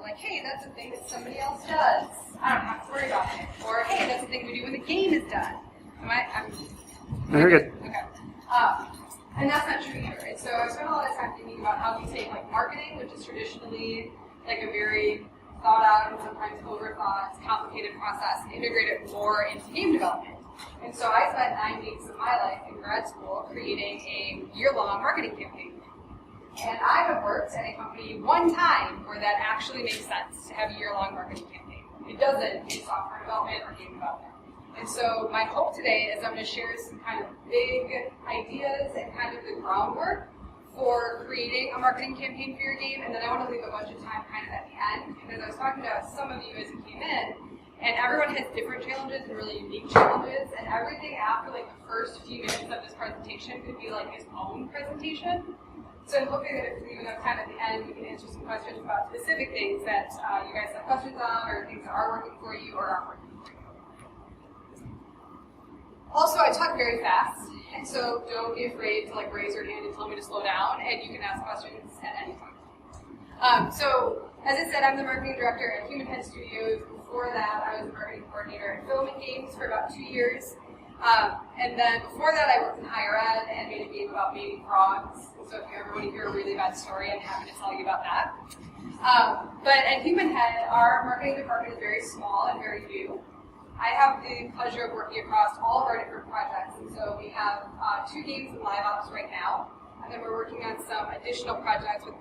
like, hey, that's a thing that somebody else does. I don't have to worry about it. Or, hey, that's a thing we do when the game is done. I'm very good. Okay. And that's not true either. And so I spent a lot of time thinking about how we take like marketing, which is traditionally like a very thought out and sometimes overthought, complicated process, and integrate it more into game development. And so I spent 9 weeks of my life in grad school creating a year-long marketing campaign. And I have worked at a company one time where that actually makes sense to have a year-long marketing campaign. It doesn't in software development or game development. And so my hope today is I'm going to share some kind of big ideas and kind of the groundwork for creating a marketing campaign for your game, and then I want to leave a bunch of time kind of at the end, because I was talking to some of you as you came in, and everyone has different challenges and really unique challenges, and everything after like the first few minutes of this presentation could be like its own presentation. So I'm hoping that if we leave enough time at the end, we can answer some questions about specific things that you guys have questions on, or things that are working for you or aren't working for you. Also, I talk very fast, and so don't be afraid to like raise your hand and tell me to slow down, and you can ask questions at any time. So, as I said, I'm the marketing director at Human Head Studios. Before that, I was the marketing coordinator at Film and Games for about 2 years. And then before that, I worked in higher ed and made a game about mating frogs. So if you ever want to hear a really bad story, I'm happy to tell you about that. But at Human Head, our marketing department is very small and very new. I have the pleasure of working across all of our different projects, and so we have 2 games in live ops right now, and then we're working on some additional projects with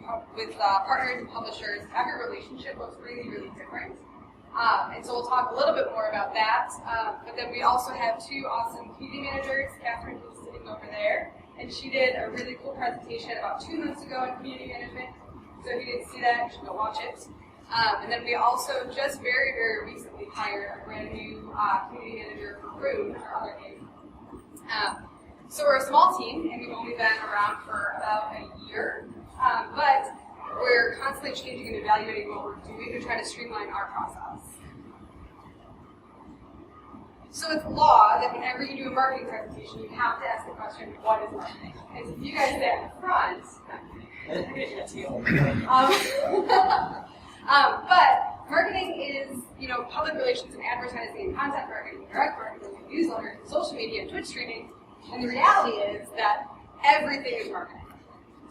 partners and publishers. Every relationship looks really, really different, and so we'll talk a little bit more about that. But then we also have 2 awesome community managers. Catherine is sitting over there, and she did a really cool presentation about 2 months ago on community management. So if you didn't see that, you should go watch it. And then we also just very, very recently hired a brand new community manager for Rune, our other game. So we're a small team, and we've only been around for about a year, but we're constantly changing and evaluating what we're doing to try to streamline our process. So it's law that whenever you do a marketing presentation, you have to ask the question, what is marketing? And so if you guys stay at the front, I'm going to do that to you. But marketing is, public relations and advertising and content marketing, direct marketing, and newsletters, and social media, and Twitch streaming. And the reality is that everything is marketing.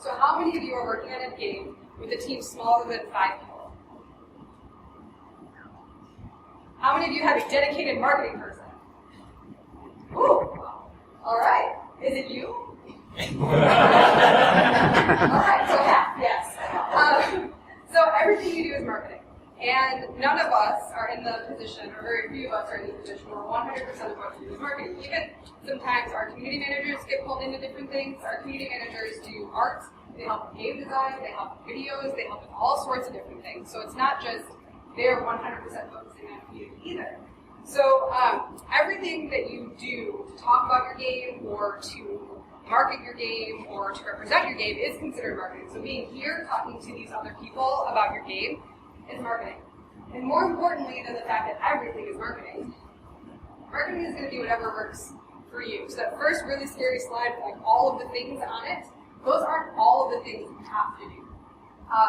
So how many of you are working on a game with a team smaller than 5 people? How many of you have a dedicated marketing person? Ooh, all right. Is it you? All right, so half, yes. So everything you do is marketing. And none of us are in the position, or very few of us are in the position where 100% of what we do is marketing. Even sometimes our community managers get pulled into different things. Our community managers do art, they help with game design, they help with videos, they help with all sorts of different things. So it's not just they're 100% focusing on community either. So everything that you do to talk about your game or to market your game or to represent your game is considered marketing. So being here talking to these other people about your game is marketing. And more importantly than the fact that everything is marketing, marketing is going to be whatever works for you. So that first really scary slide with like all of the things on it, those aren't all of the things you have to do.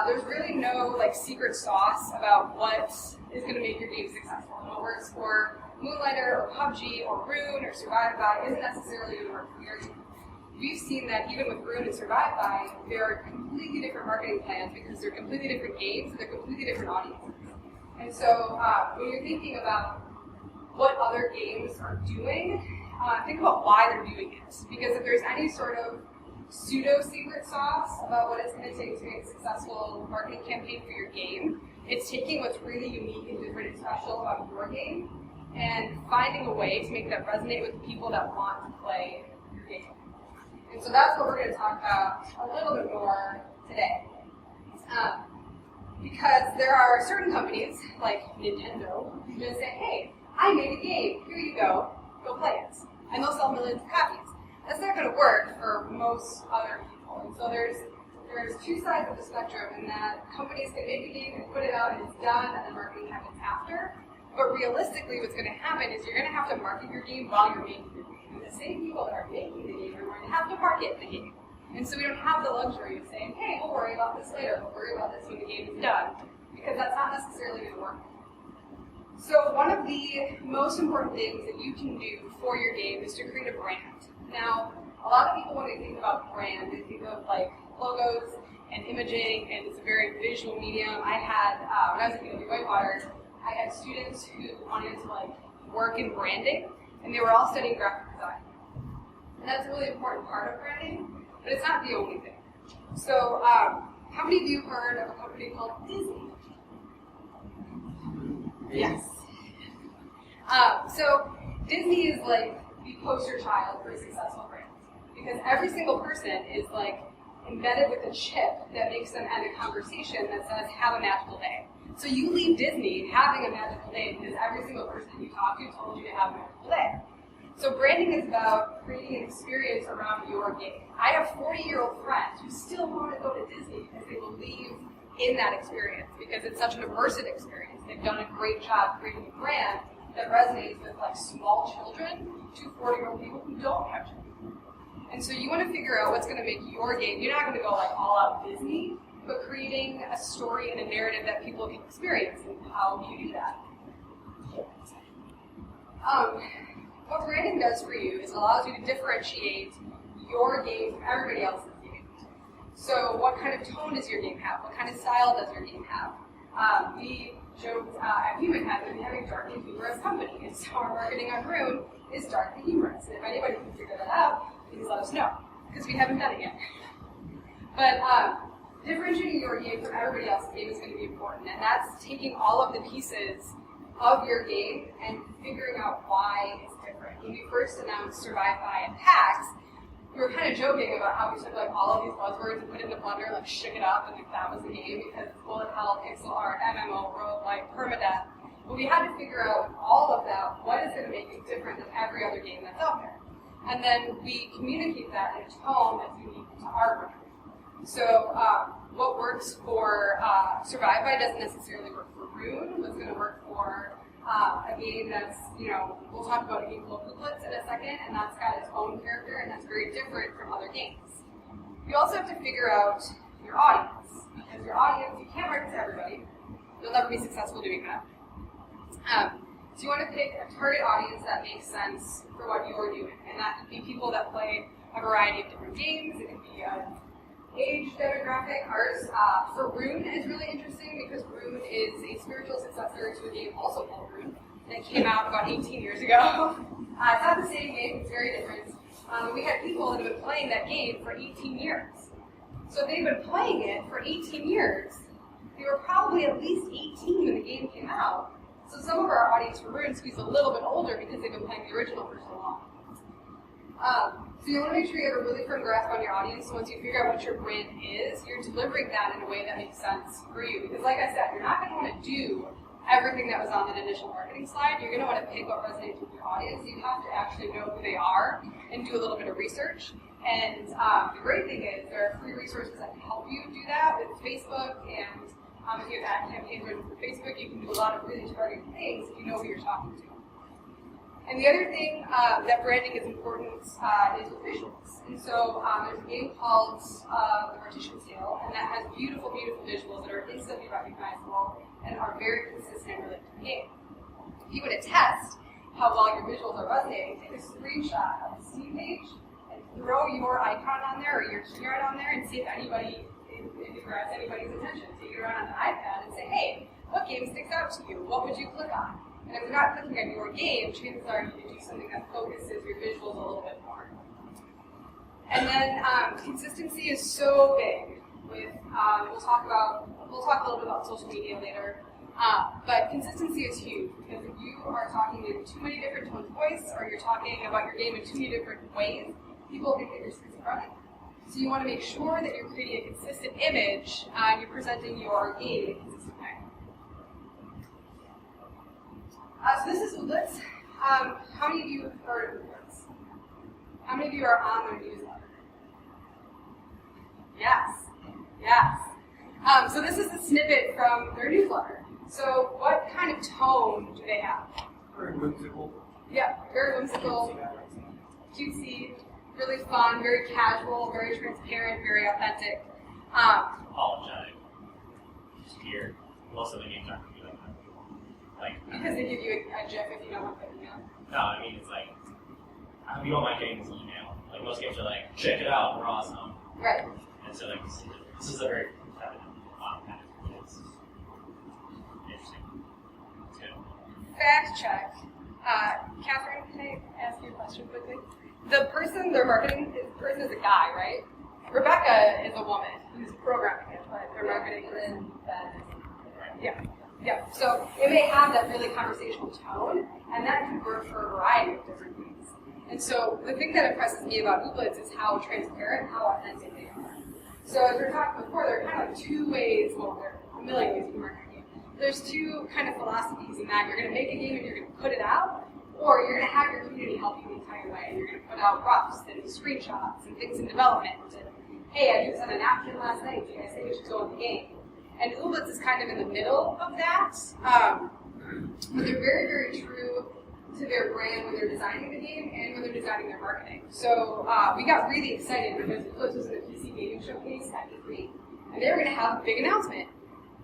There's really no like secret sauce about what is going to make your game successful. And what works for Moonlighter or PUBG or Rune or Survive By isn't necessarily going to work for your team. We've seen that even with Rune and Survive By, there are completely different marketing plans because they're completely different games and they're completely different audiences. And so when you're thinking about what other games are doing, think about why they're doing it. Because if there's any sort of pseudo-secret sauce about what it's going to take to make a successful marketing campaign for your game, it's taking what's really unique and different and special about your game and finding a way to make that resonate with the people that want to play your game. And so that's what we're going to talk about a little bit more today. Because there are certain companies, like Nintendo, who just say, hey, I made a game, here you go play it. And they'll sell millions of copies. That's not going to work for most other people. And so there's 2 sides of the spectrum in that companies can make a game and put it out and it's done and then marketing happens after. But realistically what's going to happen is you're going to have to market your game while you're making your game. And the same people that are making the game are going to have to market the game. And so we don't have the luxury of saying, hey, we'll worry about this later, we'll worry about this when the game is done. Because that's not So one of the most important things that you can do for your game is to create a brand. Now, a lot of people, when they think about brand, they think of like logos and imaging, and it's a very visual medium. I had, when I was at Whitewater, I had students who wanted to like work in branding, and they were all studying graphic design. And that's a really important part of branding, but it's not the only thing. So, how many of you heard of a company called Disney? Yes. So Disney is like the poster child for a successful brand, because every single person is like embedded with a chip that makes them end a conversation that says, have a magical day. So you leave Disney having a magical day because every single person you talk to told you to have a magical day. So branding is about creating an experience around your game. I have 40-year-old friends who still want to go to Disney because they believe in that experience, because it's such an immersive experience. They've done a great job creating a brand that resonates with like small children to 40-year-old people who don't have children. And so you want to figure out what's going to make your game. You're not going to go like all out Disney, but creating a story and a narrative that people can experience. And how do you do that? What branding does for you is it allows you to differentiate your game from everybody else's game. So what kind of tone does your game have? What kind of style does your game have? We joked at Human Head that we have a dark and humorous company, and so our marketing on Rune is dark and humorous. And if anybody can figure that out, please let us know, because we haven't done it yet. But differentiating your game from everybody else's game is going to be important, and that's taking all of the pieces of your game and figuring out why it's different. When we first announced Survive By and PAX, we were kind of joking about how we took like all of these buzzwords and put it in the blender, like shook it up, and like that was the game, because it's bullet hell, pixel art, MMO, roguelike, permadeath. But we had to figure out all of that, what is going to make it different than every other game that's out there. And then we communicate that in a tone that's unique to our brand. So what works for Survive By doesn't necessarily work for Rune. What's going to work for a game that's, we'll talk about a game called Booklets in a second, and that's got its own character, and that's very different from other games. You also have to figure out your audience, because your audience, you can't market to everybody. You'll never be successful doing that. So you want to pick a target audience that makes sense for what you're doing, and that could be people that play a variety of different games. It could be age demographic. Ours for Rune is really interesting because Rune is a spiritual successor to a game also called Rune that came out about 18 years ago. It's not the same game, it's very different. We had people that have been playing that game for 18 years. So if they've been playing it for 18 years, they were probably at least 18 when the game came out. So some of our audience for Rune skews a little bit older because they've been playing the original for so long. So you want to make sure you have a really firm grasp on your audience. So once you figure out what your brand is, you're delivering that in a way that makes sense for you. Because like I said, you're not going to want to do everything that was on that initial marketing slide. You're going to want to pick what resonates with your audience. You have to actually know who they are and do a little bit of research. And the great thing is there are free resources that can help you do that with Facebook, and if you have ad campaigns written for Facebook, you can do a lot of really targeted things if you know who you're talking to. And the other thing that branding is important is with visuals. And so there's a game called The Partition Scale, and that has beautiful, beautiful visuals that are instantly recognizable and are very consistent related to the game. If you want to test how well your visuals are resonating, take a screenshot of the Steam page and throw your icon on there or your key art on there and see if it grabs anybody's attention. Take it around on the iPad and say, hey, what game sticks out to you? What would you click on? And if you're not clicking on your game, chances are you can do something that focuses your visuals a little bit more. And then consistency is so big. We'll talk a little bit about social media later. But consistency is huge, because if you are talking in too many different tones of voice, or you're talking about your game in too many different ways, people think that you're schizophrenic. So you want to make sure that you're creating a consistent image and you're presenting your game in a consistent way. So this is Booklets. How many of you have heard of Booklets? How many of you are on their newsletter? Yes. So this is a snippet from their newsletter. So what kind of tone do they have? Very whimsical. Yeah, very whimsical, cutesy, really fun, very casual, very transparent, very authentic. Apologetic. Scared. Most of the games aren't going to be like Like, because they give you a GIF if you don't want the email. No, I mean, it's like, we don't mind getting this email. Like, most games are like, check it out, we're awesome. Right. And so, like, this is a very competitive path. It's interesting. It's good. Fact check. Catherine, can I ask you a question quickly? The marketing person is a guy, right? Rebecca is a woman who's programming it, but their marketing is yeah. So it may have that really conversational tone, and that can work for a variety of different things. And so the thing that impresses me about Ooblets is how transparent, how authentic they are. So as we were talking before, there are kind of two ways, well, there are a million ways you can market a game. There's two kind of philosophies in that you're going to make a game and you're going to put it out, or you're going to have your community help you the entire way. You're going to put out roughs and screenshots and things in development. And, hey, I just had a napkin last night. Do you guys think we should go in the game? And Ooblets is kind of in the middle of that. But they're very, very true to their brand when they're designing the game and when they're designing their marketing. So we got really excited because Ooblets was in the PC Gaming Showcase at E3, and they were going to have a big announcement.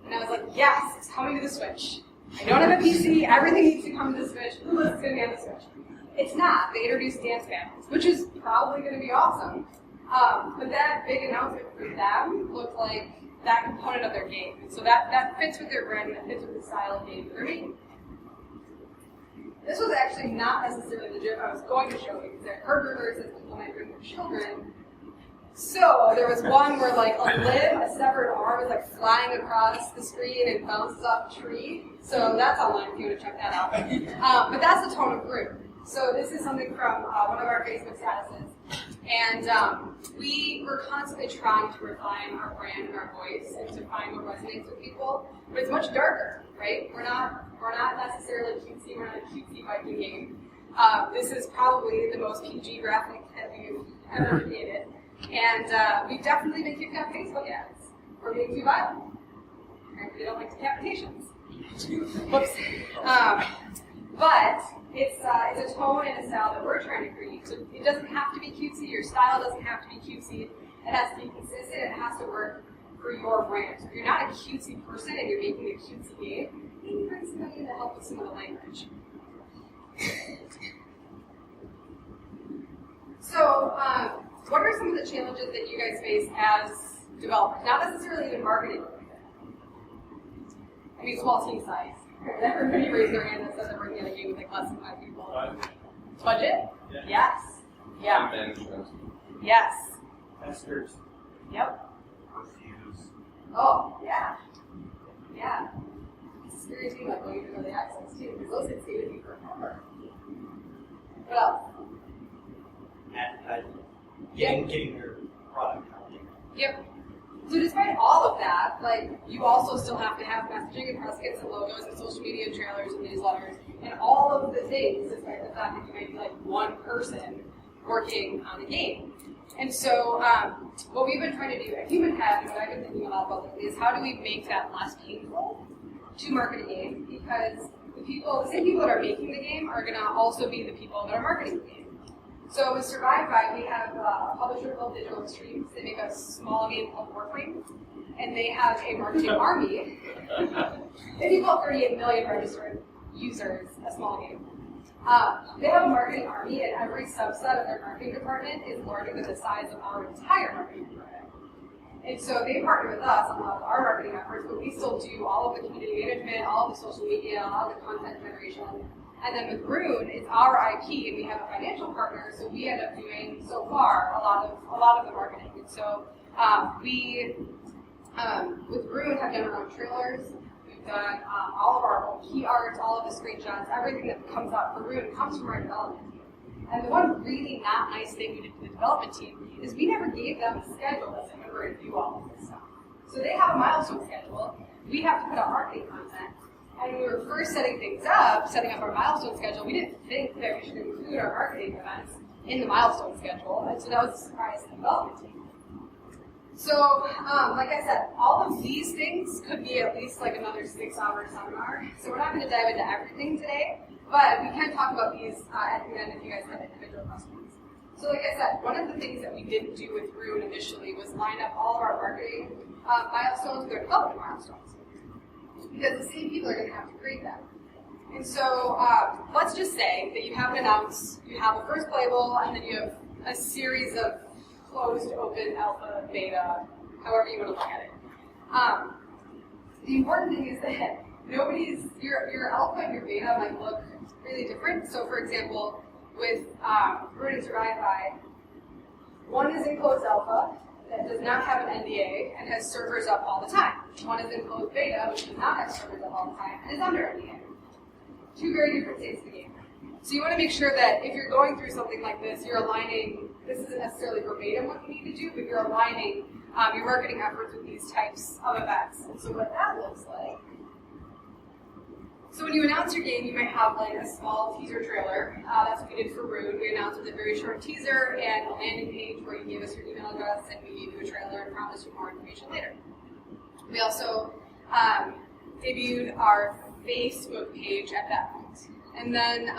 And I was like, yes, it's coming to the Switch. I don't have a PC, everything needs to come to the Switch, Ooblets is going to be on the Switch. It's not. They introduced dance battles, which is probably going to be awesome. But that big announcement for them looked like that component of their game. And so that fits with their brand, and that fits with the style of game they're making. This was actually not necessarily the GIF I was going to show you, because I heard rumors that people might bring their children. So there was one where like a limb, a severed arm, is like flying across the screen and bounces off a tree. So that's online if you want to check that out. But that's the tone of Rune. So this is something from one of our Facebook statuses. And we were constantly trying to refine our brand and our voice and to find what resonates with people. But it's much darker, right? We're not necessarily cutesy. We're not a cutesy Viking game. This is probably the most PG graphic that we've ever created. And we've definitely been kicked off Facebook ads for being too violent. We don't like decapitations. Whoops. But it's a tone and a style that we're trying to create. So it doesn't have to be cutesy. Your style doesn't have to be cutesy. It has to be consistent. It has to work for your brand. So if you're not a cutesy person and you're making a cutesy game, maybe bring somebody in to help with some of the language. So, what are some of the challenges that you guys face as developers? Not necessarily even marketing. I mean, small team size. Everybody raised their hand that says they're working on a game with like less than 5 people. Budget? Yeah. Yes. Yeah. Management. Yes. Testers. Yep. Reviews. Oh, yeah. Yeah. It's a scary thing, like going through the access too, because those get stay with you forever. What else? Getting your product out there. Yep. So despite all of that, like, you also still have to have messaging and press kits and logos and social media trailers and newsletters and all of the things, despite the fact that you might be like one person working on the game. And so what we've been trying to do at Human Head, and what I've been thinking a lot about lately, is how do we make that less painful to market a game? Because the same people that are making the game are going to also be the people that are marketing the game. So with Survive By, we have a publisher called Digital Extremes. They make a small game called Warframe, and they have a marketing army. They do about 38 million registered users, a small game. They have a marketing army, and every subset of their marketing department is larger than the size of our entire marketing department. And so they partner with us on a lot of our marketing efforts, but we still do all of the community management, all of the social media, all of the content generation. And then with Rune, it's our IP, and we have a financial partner, so we end up doing, so far, a lot of the marketing. And so we, with Rune, have done our own trailers. We've done all of our own key art, all of the screenshots, everything that comes out for Rune comes from our development team. And the one really not nice thing we did to the development team is we never gave them a schedule that said we're going to do all of this stuff. So they have a milestone schedule. We have to put out marketing content. And when we were first setting up our milestone schedule, we didn't think that we should include our marketing events in the milestone schedule, and so that was a surprise to the development team. So, like I said, all of these things could be at least like another 6-hour seminar. So we're not going to dive into everything today, but we can talk about these at the end if you guys have individual questions. So like I said, one of the things that we didn't do with Rune initially was line up all of our marketing milestones with their development milestones. Because the same people are going to have to create them. And so let's just say that you have an announce, you have a first playable, and then you have a series of closed, open, alpha, beta, however you want to look at it. The important thing is that your alpha and your beta might look really different. So for example, with Ruin and Survive By, one is in closed alpha that does not have an NDA and has servers up all the time. One is in closed beta, which does not have servers up all the time and is under NDA. Two very different states of the game. So you want to make sure that if you're going through something like this, you're aligning, this isn't necessarily verbatim what you need to do, but you're aligning your marketing efforts with these types of events. And so what that looks like, so when you announce your game, you might have like a small teaser trailer. That's what we did for Rude. We announced with a very short teaser and a landing page where you gave us your email address and we gave you a trailer and promised you more information later. We also debuted our Facebook page at that point. And then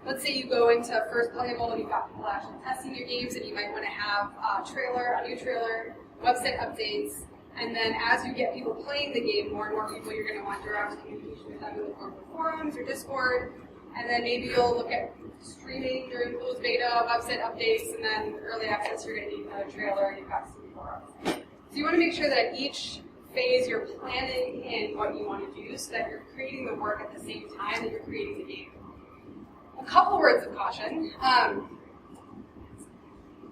let's say you go into first playable and you've got people actually testing your games and you might want to have a new trailer, website updates, and then as you get people playing the game, more and more people, you're going to want direct communication with them in the form of forums or Discord, and then maybe you'll look at streaming during closed beta, website updates, and then early access, you're going to need another trailer, and you've got some forums. So you want to make sure that at each phase you're planning in what you want to do so that you're creating the work at the same time that you're creating the game. A couple words of caution.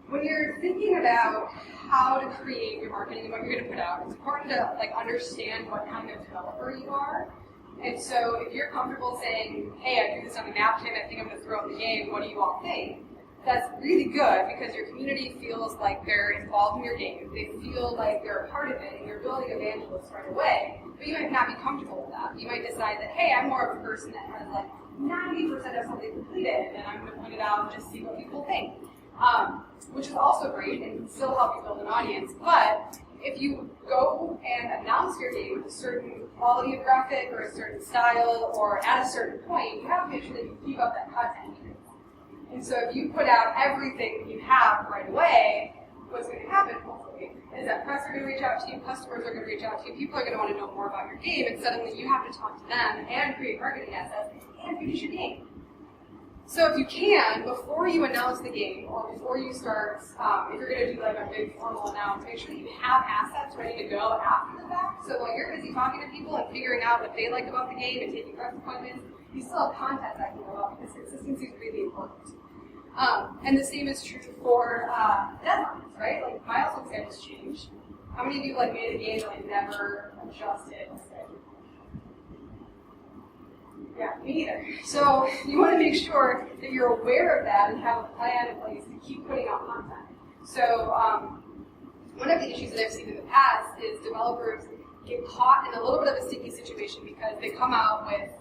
When you're thinking about how to create your marketing and what you're going to put out, it's important to understand what kind of developer you are. And so if you're comfortable saying, hey, I do this on a napkin, I think I'm going to throw it in the game, what do you all think? That's really good because your community feels like they're involved in your game. They feel like they're a part of it and you're building evangelists right away. But you might not be comfortable with that. You might decide that, hey, I'm more of a person that has like 90% of something completed and I'm going to put it out and just see what people think. Which is also great and can still help you build an audience. But if you go and announce your game with a certain quality of graphic or a certain style or at a certain point, you have to make sure that you keep up that content. And so if you put out everything that you have right away, what's going to happen hopefully is that press are going to reach out to you, customers are going to reach out to you, people are going to want to know more about your game, and suddenly you have to talk to them and create marketing assets and finish your game. So if you can, before you announce the game, or before you start, if you're going to do like a big formal announce, make sure that you have assets ready to go after the fact. So while you're busy talking to people and figuring out what they like about the game and taking press appointments, you still have content that can go up because consistency is really important. And the same is true for deadlines, right? Like milestone schedules change. How many of you like made a game and never adjusted the schedule? Yeah, me neither. So you want to make sure that you're aware of that and have a plan in place to keep putting out content. So one of the issues that I've seen in the past is developers get caught in a little bit of a sticky situation because they come out with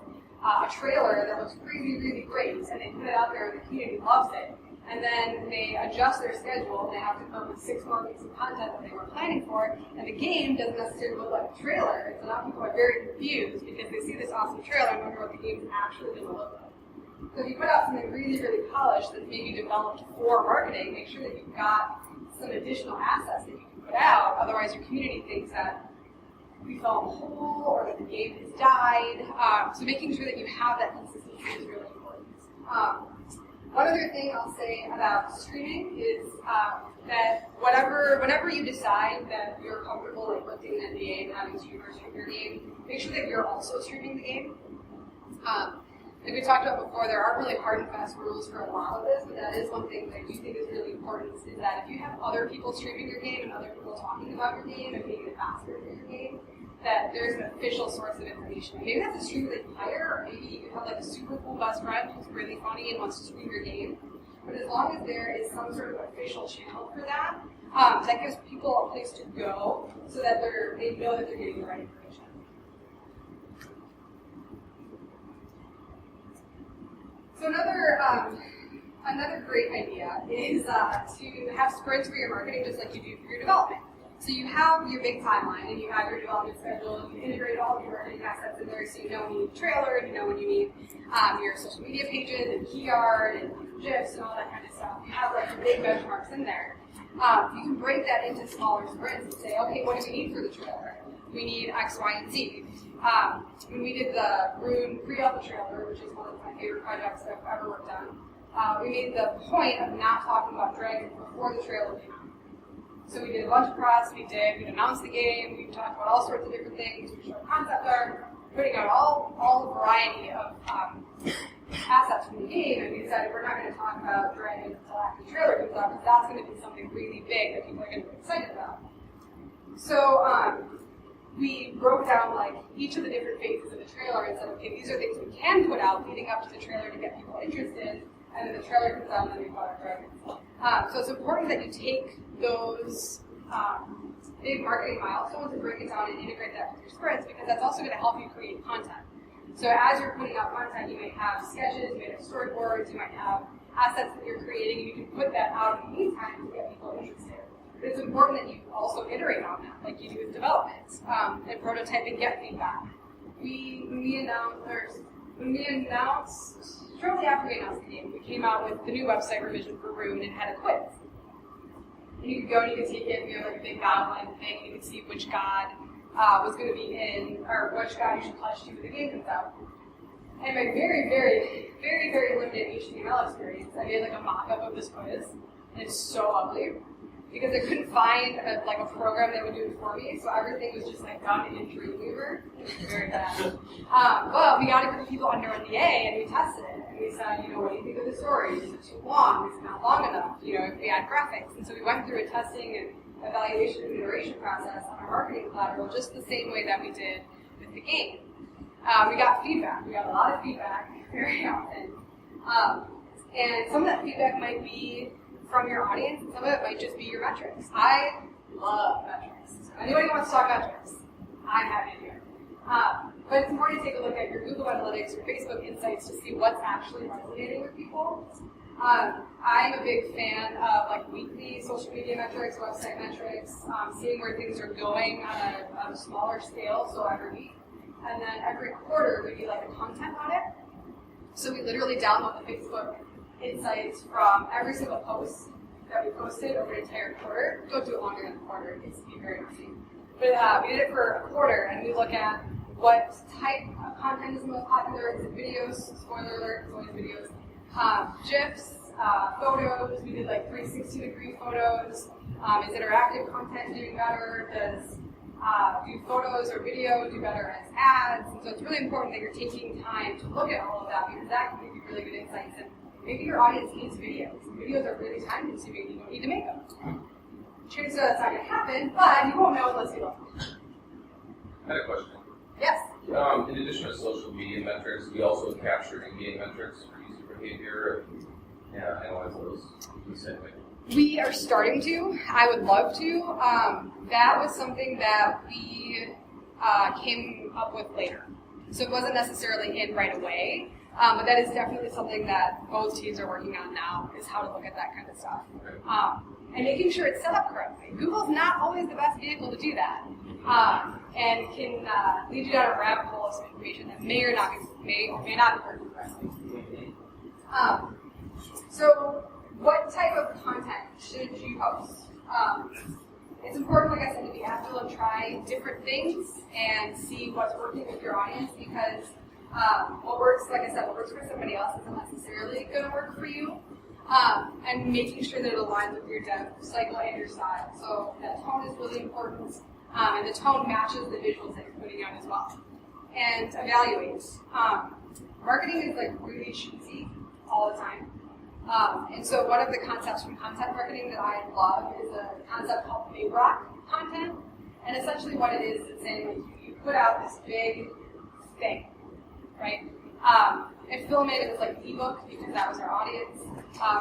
a trailer that looks really, really great, and they put it out there and the community loves it. And then they adjust their schedule, and they have to come with 6 more weeks of content that they were planning for, and the game doesn't necessarily look like a trailer. And so now people are very confused because they see this awesome trailer and wonder what the game is actually going to look like. So if you put out something really, really polished that's maybe developed for marketing, make sure that you've got some additional assets that you can put out. Otherwise, your community thinks that we fell in the hole or that the game has died. So making sure that you have that consistency is really important. One other thing I'll say about streaming is that whenever you decide that you're comfortable like lifting an NDA and having streamers stream your game, make sure that you're also streaming the game. Like we talked about before, there aren't really hard and fast rules for a lot of this, but that is one thing that I do think is really important, is that if you have other people streaming your game and other people talking about your game and making it faster for your game, that there's an official source of information. Maybe that's a streamer that you hire, or maybe you have like a super cool best friend who's really funny and wants to stream your game. But as long as there is some sort of official channel for that, that gives people a place to go so that they know that they're getting the right information. So another great idea is to have sprints for your marketing just like you do for your development. So you have your big timeline and you have your development schedule, you integrate all of your marketing assets in there so you know when you need a trailer, and you know when you need your social media pages and key art and GIFs and all that kind of stuff. You have like big benchmarks in there. You can break that into smaller sprints and say, okay, what do we need for the trailer? we need X, Y, and Z. When we did the Rune pre-alpha trailer, which is one of my favorite projects that I've ever worked on, we made the point of not talking about dragons before the trailer came out. So we did a bunch of press, we'd announced the game, we talked about all sorts of different things, we showed concept art, putting out all the variety of assets from the game, and we decided we're not going to talk about dragons until after the trailer comes out, because that's going to be something really big that people are going to be excited about. So we broke down like each of the different phases of the trailer and said, okay, these are things we can put out leading up to the trailer to get people interested, and then the trailer comes out and then we put out dragons. So it's important that you take those big marketing milestones and break it down and integrate that with your sprints, because that's also going to help you create content. So as you're putting out content, you may have sketches, you may have storyboards, you might have assets that you're creating, and you can put that out in the meantime to get people interested. But it's important that you also iterate on that, like you do with development, and prototype and get feedback. When we announced, shortly after we announced the game, we came out with the new website revision for Rune and had a quiz. And you could go and you could take it, and we had like a big godline thing, and you could see which god was going to be in, or which god you should pledge to when the game comes out. And my very, very, very, very limited HTML experience, I made like a mock-up of this quiz, and it's so ugly, because I couldn't find a program that would do it for me, so everything was just like done in Dreamweaver. It was very bad. But we got a group of people under NDA, and we tested it, and we said, what do you think of the story? Is it too long? Is it not long enough? If we add graphics. And so we went through a testing and evaluation and iteration process on our marketing collateral, just the same way that we did with the game. We got feedback. We got a lot of feedback very often. And some of that feedback might be from your audience, and some of it might just be your metrics. I love metrics. So anybody who wants to talk metrics, I'm happy to do it. But it's important to take a look at your Google Analytics, your Facebook Insights to see what's actually resonating with people. I'm a big fan of weekly social media metrics, website metrics, seeing where things are going on a smaller scale, so every week. And then every quarter we do a content audit. So we literally download the Facebook Insights from every single post that we posted over an entire quarter. We don't do it longer than a quarter, it gets to be very messy. But we did it for a quarter, and we look at what type of content is the most popular. Is it videos? Spoiler alert, it's always videos. GIFs, photos. We did 360-degree photos. Is interactive content doing better? Does do photos or video do better as ads? And so it's really important that you're taking time to look at all of that, because that can give you really good insights. And maybe your audience needs videos. Videos are really time consuming. You don't need to make them. Chances are that's not going to happen, but you won't know unless you look. I had a question. Yes. In addition to social media metrics, we also capture in-game metrics for user behavior and analyze those in the same way. We are starting to. I would love to. That was something that we came up with later. So it wasn't necessarily in right away, but that is definitely something that both teams are working on now, is how to look at that kind of stuff. And making sure it's set up correctly. Google's not always the best vehicle to do that. And can lead you down a rabbit hole of some information that may or may not be working correctly. So what type of content should you post? It's important, like I said, to be agile and try different things and see what's working with your audience, because what works, like I said, what works for somebody else isn't necessarily going to work for you. And making sure that it aligns with your dev cycle and your style. So that tone is really important, and the tone matches the visuals that you're putting out as well. And evaluate. Marketing is really cheesy all the time. And so one of the concepts from content marketing that I love is a concept called big rock content. And essentially what it is saying you put out this big thing, right? And film it as an ebook, because that was our audience.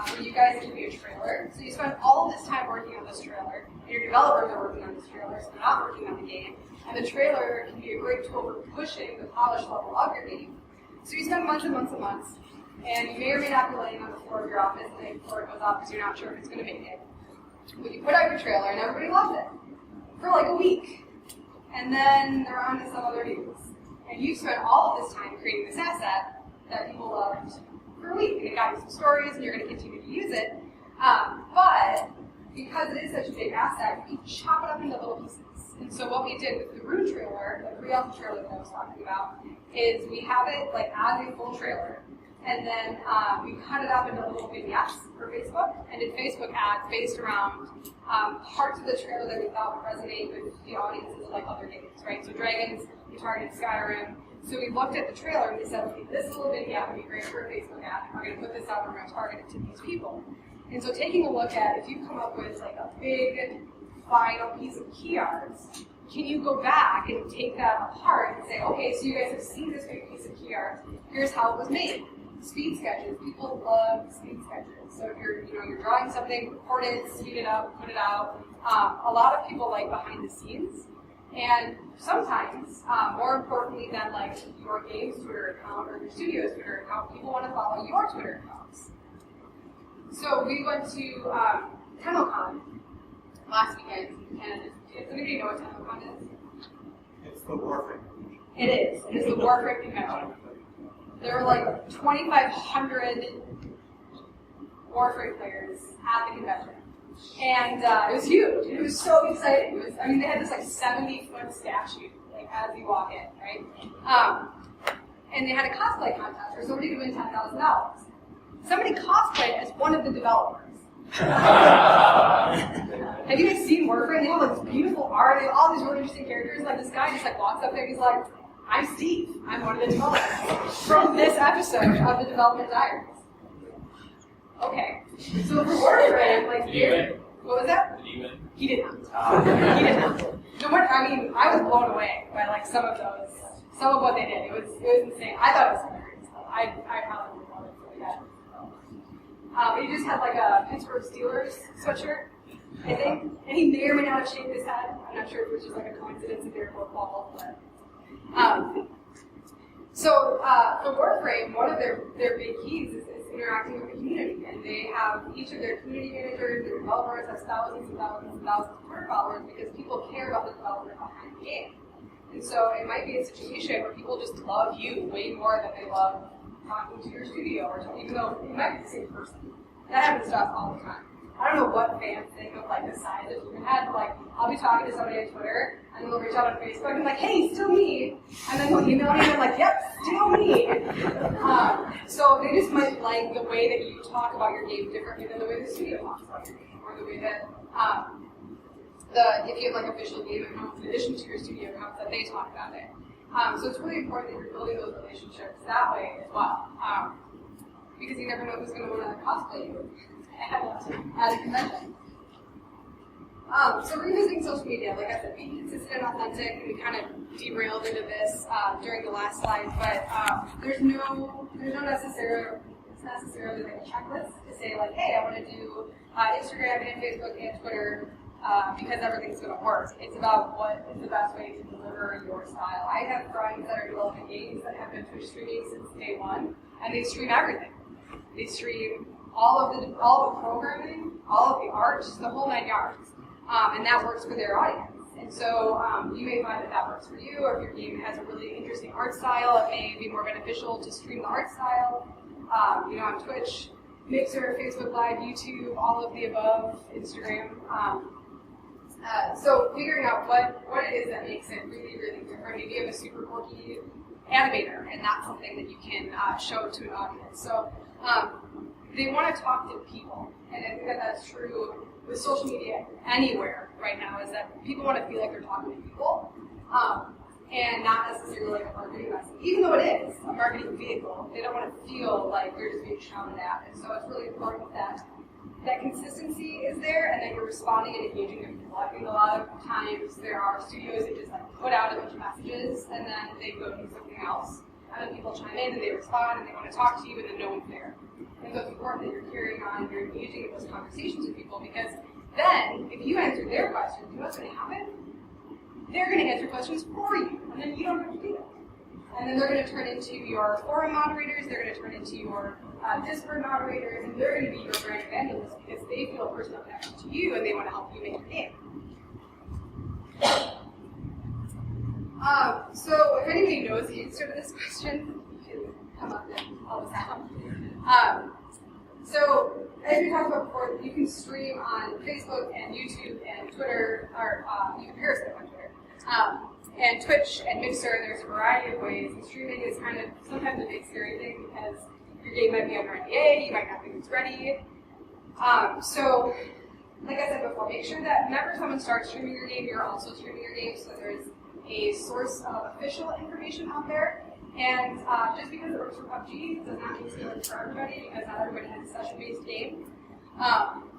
For you guys, it could be a trailer. So you spend all this time working on this trailer, and your developers are working on this trailer, so they're not working on the game. And the trailer can be a great tool for pushing the polish level of your game. So you spend months and months and months, and you may or may not be laying on the floor of your office the day before it goes up, because you're not sure if it's going to make it. But you put out your trailer, and everybody loves it for a week. And then they're on to some other news. And you spent all of this time creating this asset that people loved for a week, and it got you some stories, and you're going to continue to use it. But because it is such a big asset, you chop it up into little pieces. And so what we did with the Rune trailer, the pre-alpha trailer that I was talking about, is we have it like as a full trailer, and then we cut it up into little vignettes for Facebook, and did Facebook ads based around parts of the trailer that we thought would resonate with the audiences of like other games, right? So Dragons, we targeted Skyrim. So we looked at the trailer and we said, okay, this little vignette would be great for a Facebook ad, and we're going to put this out and we're going to target it to these people. And so taking a look at, if you come up with like a big final piece of key arts, can you go back and take that apart and say, okay, so you guys have seen this big piece of key art, here's how it was made. Speed sketches, people love speed sketches. So if you're drawing something, record it, speed it up, put it out. A lot of people like behind the scenes. And sometimes, more importantly than like your game's Twitter account or your studio's Twitter account, people want to follow your Twitter accounts. So we went to TennoCon last weekend in Canada. Does anybody know what TennoCon is? It's the warfare. It is. It is the Warfare Convention. There were like 2,500 Warfare players at the convention. And it was huge. It was so exciting. They had this like 70-foot statue, like as you walk in, right? And they had a cosplay contest for somebody to win $10,000. Somebody cosplayed as one of the developers. Have you guys seen Warfare? They have like this beautiful art. They have all these really interesting characters. Like this guy just like walks up there and he's like, "I'm Steve. I'm one of the developers from this episode of the Development Diaries." Okay. So for Warfare, like, what was that? Did he win? He did not. He did not. No wonder, I was blown away by like some of what they did. It was insane. I thought it was hilarious. I probably would love it really bad. He just had like a Pittsburgh Steelers sweatshirt, I think, and he may or may not have shaved his head. I'm not sure if it was just like a coincidence that they were both bald, but. So for Warframe, one of their big keys is interacting with the community, and they have each of their community managers, their developers have thousands and thousands and thousands of Twitter followers because people care about the development behind the game. And so it might be a situation where people just love you way more than they love talking to your studio or something, even though you might be the same person. That happens to us all the time. I don't know what fans think of like the size of human head, but like I'll be talking to somebody on Twitter and they'll reach out on Facebook and like, "Hey, still me," and then they'll email me and I'm like, "Yep, still me." So they just might like the way that you talk about your game differently than the way the studio talks about your game, or the way that if you have like official game accounts in addition to your studio accounts that they talk about it. So it's really important that you're building those relationships that way as well, because you never know who's going to want to cosplay you at a convention. So revisiting social media, like I said, being consistent and authentic, and we kind of derailed into this during the last slide, but there's no necessarily like a checklist to say like, hey, I want to do Instagram and Facebook and Twitter because everything's going to work. It's about what is the best way to deliver your style. I have friends that are developing games that have been Twitch streaming since day one, and they stream everything. They stream all of the programming, all of the art, the whole 9 yards, and that works for their audience. And so you may find that works for you, or if your game has a really interesting art style, it may be more beneficial to stream the art style. On Twitch, Mixer, Facebook Live, YouTube, all of the above, Instagram. So figuring out what it is that makes it really, really different. Maybe you have a super quirky animator, and that's something that you can show to an audience. So they want to talk to people, and I think that that's true with social media anywhere right now, is that people want to feel like they're talking to people, and not necessarily like a marketing message. Even though it is a marketing vehicle, they don't want to feel like they're just being shouted at. And so it's really important that consistency is there, and that you're responding and engaging with people. I think a lot of times there are studios that just like put out a bunch of messages, and then they go do something else. And then people chime in and they respond and they want to talk to you, and then no one's there. And so it's important that you're carrying on and you're engaging in those conversations with people, because then if you answer their questions, you know what's going to happen? They're going to answer questions for you, and then you don't have to do it. And then they're going to turn into your forum moderators, they're going to turn into your Discord moderators, and they're going to be your brand evangelists because they feel a personal connection to you and they want to help you make your game. So if anybody knows the answer to this question, you can come up and help us out. So as we talked about before, you can stream on Facebook and YouTube and Twitter, or you can Periscope on Twitter. And Twitch and Mixer, there's a variety of ways. And streaming is kind of sometimes a big scary thing because your game might be under NDA, you might not think it's ready. So, like I said before, make sure that whenever someone starts streaming your game, you're also streaming your game so that there's a source of official information out there. And just because it works for PUBG does not mean it's good for everybody, because not everybody has a session-based game.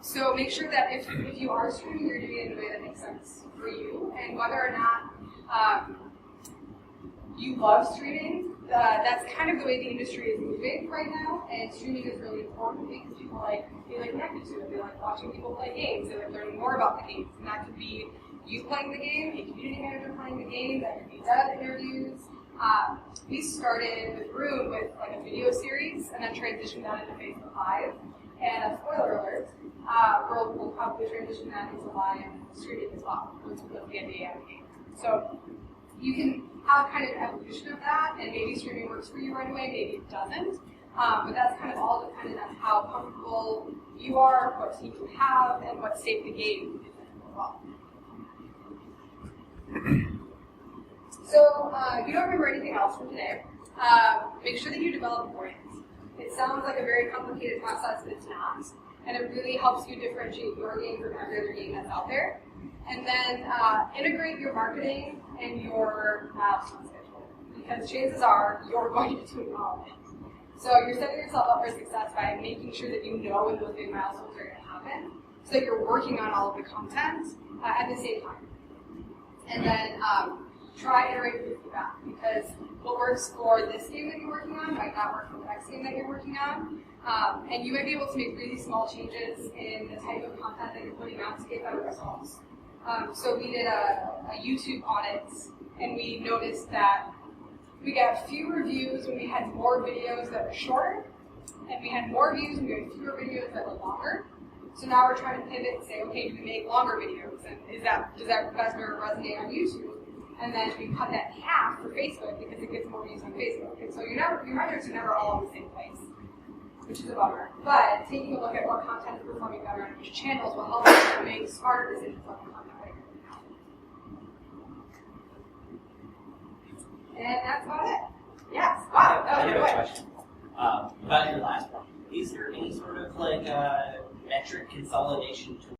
So make sure that if you are streaming, you're doing it in a way that makes sense for you, and whether or not you love streaming, that's kind of the way the industry is moving right now, and streaming is really important because people they like connected to it, they like watching people play games, they like learning more about the games, and that could be you playing the game, a community manager playing the game, that could be dev interviews. We started with Room with like a video series, and then transitioned that into Facebook Live. And a spoiler alert, we'll probably transition that into live streaming as well once we put the NDA out of the game. So you can have kind of an evolution of that, and maybe streaming works for you right away, maybe it doesn't. But that's kind of all dependent on how comfortable you are, what team you have, and what state the game is in as well. So if you don't remember anything else from today, make sure that you develop a brand. It sounds like a very complicated process, but it's not. And it really helps you differentiate your game from every other game that's out there. And then integrate your marketing and your milestone schedule. Because chances are you're going to be doing all of it. So you're setting yourself up for success by making sure that you know when those big milestones are going to happen, so that you're working on all of the content at the same time. And then try iterate with feedback, because what works for this game that you're working on might not work for the next game that you're working on. And you might be able to make really small changes in the type of content that you're putting out to get better results. So we did a YouTube audit, and we noticed that we got fewer views when we had more videos that were shorter, and we had more views when we had fewer videos that were longer. So now we're trying to pivot and say, okay, do we make longer videos? And does that better resonate on YouTube? And then we cut that in half for Facebook because it gets more views on Facebook. And so your metrics are never all in the same place, which is a bummer. But taking a look at what content is performing better on which channels will help you make smarter decisions on the content that you're putting out. And that's about it. Yes. Wow. That was a good question. About your last one, is there any sort of like metric consolidation tool